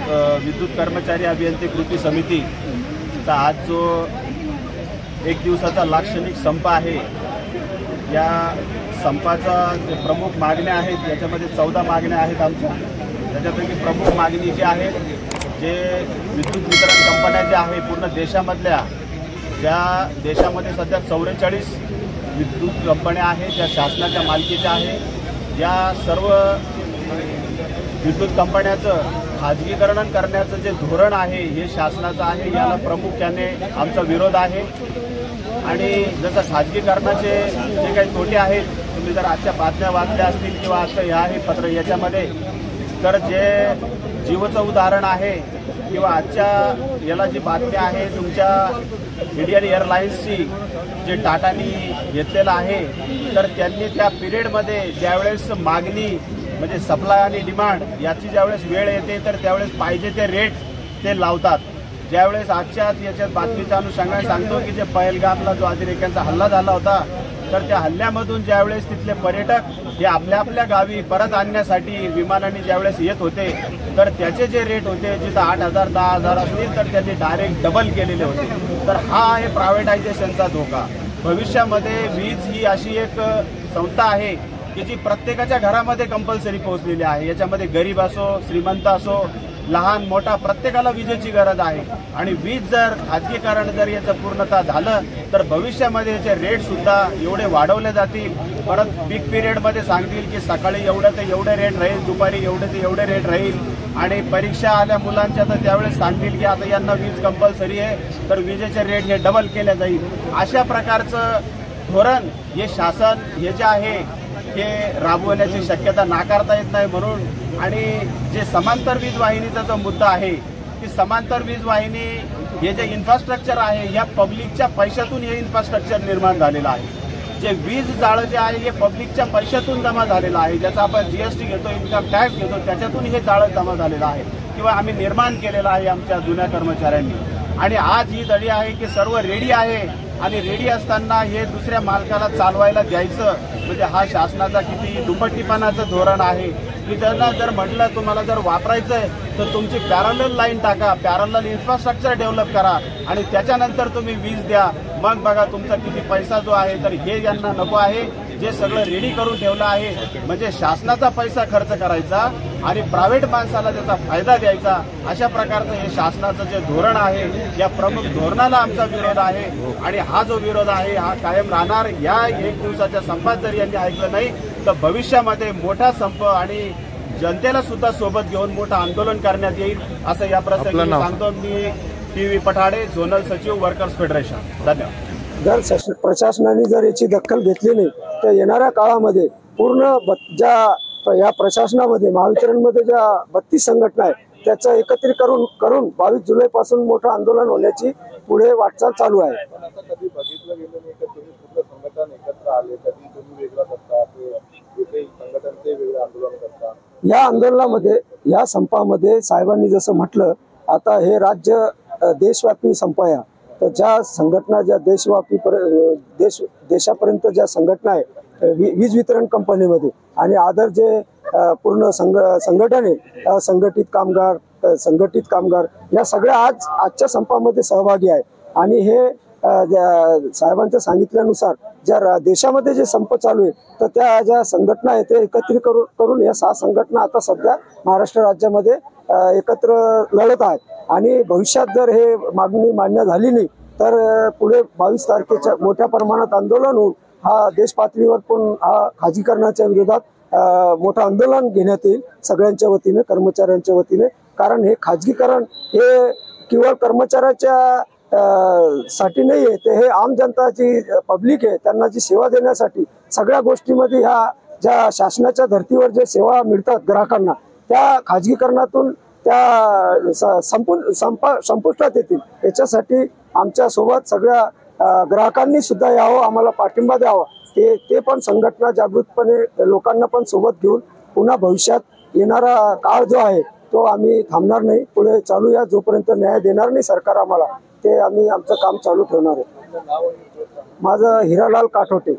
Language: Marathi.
विद्युत कर्मचारी अभियंते कृती समितीचा आज जो एक दिवसाचा लाक्षणिक संप आहे, या संपाचा जे प्रमुख मागण्या आहेत याच्यामध्ये 14 मागण्या आहेत आमच्या। त्याच्यापैकी प्रमुख मागणी जी आहे, जे विद्युत वितरण कंपन्या ज्या आहे पूर्ण देशामधल्या, ज्या देशामध्ये सध्या 44 विद्युत कंपन्या आहेत ज्या शासनाच्या मालकीच्या आहे, या सर्व विद्युत कंपन्याचं खाजगीकरण करण्याचं जे धोरण आहे हे शासनाचं आहे। याला प्रामुख्याने आमचा विरोध आहे। आणि जसं खाजगीकरणाचे जे काही तोटे आहेत, तुम्ही जर आजच्या बातम्या वाचल्या असतील किंवा आजचं हे आहे पत्र याच्यामध्ये, तर जे जीवचं उदाहरण आहे किंवा आजच्या याला जी बातमी आहे तुमच्या इंडियन एअरलाइन्सची जे टाटानी घेतलेलं आहे, तर त्यांनी त्या पिरियडमध्ये ज्यावेळेस मागणी म्हणजे सप्लाय आणि डिमांड याची ज्यावेळेस वेळ येते तर त्यावेळेस पाहिजे ते रेट ते लावतात। ज्यावेळेस आजच्या याच्यात बातमीच्या अनुषंगाने सांगतो की जे पहलगामला जो अतिरेक्यांचा हल्ला झाला होता, तर त्या हल्ल्यामधून ज्यावेळेस तिथले पर्यटक हे आपल्या आपल्या गावी परत आणण्यासाठी विमानाने ज्यावेळेस येत होते, तर त्याचे जे रेट होते जिथं 8,000 10,000 असतील तर त्यांनी डायरेक्ट डबल केलेले होते। तर हा आहे प्रायव्हेटायझेशनचा धोका। भविष्यामध्ये वीज ही अशी एक संस्था आहे की जी प्रत्येकाच्या घरामध्ये कंपल्सरी पोहोचलेली आहे। याच्यामध्ये गरीब असो श्रीमंत असो लहान मोठा प्रत्येकाला विजेची गरज आहे। आणि वीज जर खाजगीकरण जर याचं पूर्णतः झालं तर भविष्यामध्ये याचे रेट सुद्धा एवढे वाढवले जातील। परत पीक पिरियडमध्ये सांगतील की सकाळी एवढं ते एवढे रेट राहील, दुपारी एवढे ते एवढे रेट राहील, आणि परीक्षा आल्या मुलांच्या तर त्यावेळेस सांगतील की आता यांना वीज कंपल्सरी आहे तर विजेचे रेट हे डबल केले जाईल। अशा प्रकारचं धोरण हे शासन हे जे आहे हे राबवण्याची शक्यता नाकारता येत नाही। म्हणून आणि जे समांतर वीज वाहिनीचा जो मुद्दा आहे की समांतर वीज वाहिनी हे जे इन्फ्रास्ट्रक्चर आहे या पब्लिकच्या पैशातून हे इन्फ्रास्ट्रक्चर निर्माण झालेलं आहे। जे वीज जाळं जे आहे हे पब्लिकच्या पैशातून जमा झालेलं आहे, ज्याचा आपण जीएसटी घेतो, इन्कम टॅक्स घेतो, त्याच्यातून हे जाळं जमा झालेलं आहे किंवा आम्ही निर्माण केलेलं आहे आमच्या जुन्या कर्मचाऱ्यांनी। आणि आज ही दडी आहे की सर्व रेडी आहे आणि रेडी असताना हे दुसऱ्या मालकाला चालवायला द्यायचं, म्हणजे हा शासनाचा किती दुपट्टीपणाचं धोरण आहे की त्यांना जर म्हटलं तुम्हाला जर वापरायचं आहे तर तुमची पॅरलल लाईन टाका, पॅरलल इन्फ्रास्ट्रक्चर डेव्हलप करा आणि त्याच्यानंतर तुम्ही वीज द्या, मग बघा तुमचा किती पैसा जो आहे। तर हे यांना नको आहे, जे सगळं रेडी करून ठेवलं आहे म्हणजे शासनाचा पैसा खर्च करायचा आणि प्रायव्हेट माणसाला त्याचा फायदा द्यायचा, अशा प्रकारचं हे शासनाचं जे धोरण आहे या प्रमुख धोरणाला आमचा विरोध आहे। आणि हा जो विरोध आहे हा कायम राहणार। या एक दिवसाच्या संपात जर यांनी ऐकलं नाही तर भविष्यामध्ये मोठा संप आणि जनतेला सुद्धा सोबत घेऊन मोठं आंदोलन करण्यात येईल, असं या प्रसंगी सांगतो मी। टीव्ही पठाडे, झोनल सचिव, वर्कर्स फेडरेशन। धन्यवाद। जर प्रशासनाने जर याची दखल घेतली नाही तर येणाऱ्या काळामध्ये पूर्ण ज्या या प्रशासनामध्ये महावितरणमध्ये ज्या 32 संघटना आहेत त्याचं एकत्रीकरण करून 22 जुलैपासून मोठं आंदोलन होण्याची पुढे वाटचाल चालू आहे। कधी बघितलं गेलं नाही की तुम्ही पूर्ण संघटन एकत्र आले, कधी तुम्ही वेगळं करता ते संघटन ते वेगळं आंदोलन करता। या आंदोलनामध्ये या संपामध्ये साहेबांनी जसं म्हटलं, आता हे राज्य देशव्यापी संप आहे, तर ज्या संघटना ज्या देशव्यापी देशापर्यंत ज्या संघटना आहे वीज वितरण कंपनीमध्ये आणि आदर जे पूर्ण संघटन आहे संघटित कामगार या सगळ्या आजच्या संपामध्ये सहभागी आहे। आणि हे साहेबांच्या सांगितल्यानुसार ज्या देशामध्ये जे संप चालू आहे तर त्या ज्या संघटना आहे ते एकत्रित करून या 6 संघटना आता सध्या महाराष्ट्र राज्यामध्ये एकत्र लढत आहेत। आणि भविष्यात जर हे मागणी मान्य झाली नाही तर पुढे 22 तारखेच्या मोठ्या प्रमाणात आंदोलन होऊन हा देश पातळीवर पण हा खाजगीकरणाच्या विरोधात मोठं आंदोलन घेण्यात येईल सगळ्यांच्या वतीने, कर्मचाऱ्यांच्या वतीने। कारण हे खाजगीकरण हे केवळ कर्मचाऱ्याच्या साठी नाही आहे, ते हे आम जनता जी पब्लिक आहे त्यांना जी सेवा देण्यासाठी सगळ्या गोष्टीमध्ये ह्या ज्या शासनाच्या धर्तीवर जे सेवा मिळतात ग्राहकांना त्या खाजगीकरणातून त्या संपुष्टात येतील। याच्यासाठी आमच्या सोबत सगळ्या ग्राहकांनी सुद्धा यावं, आम्हाला पाठिंबा द्यावा, ते पण संघटना जागृतपणे लोकांना पण सोबत घेऊन पुन्हा भविष्यात येणारा काळ जो आहे तो आम्ही थांबणार नाही, पुढे चालू या जोपर्यंत न्याय देणार नाही सरकार आम्हाला, ते आम्ही आमचं काम चालू ठेवणार आहे। माझं हिरालाल काठोटे।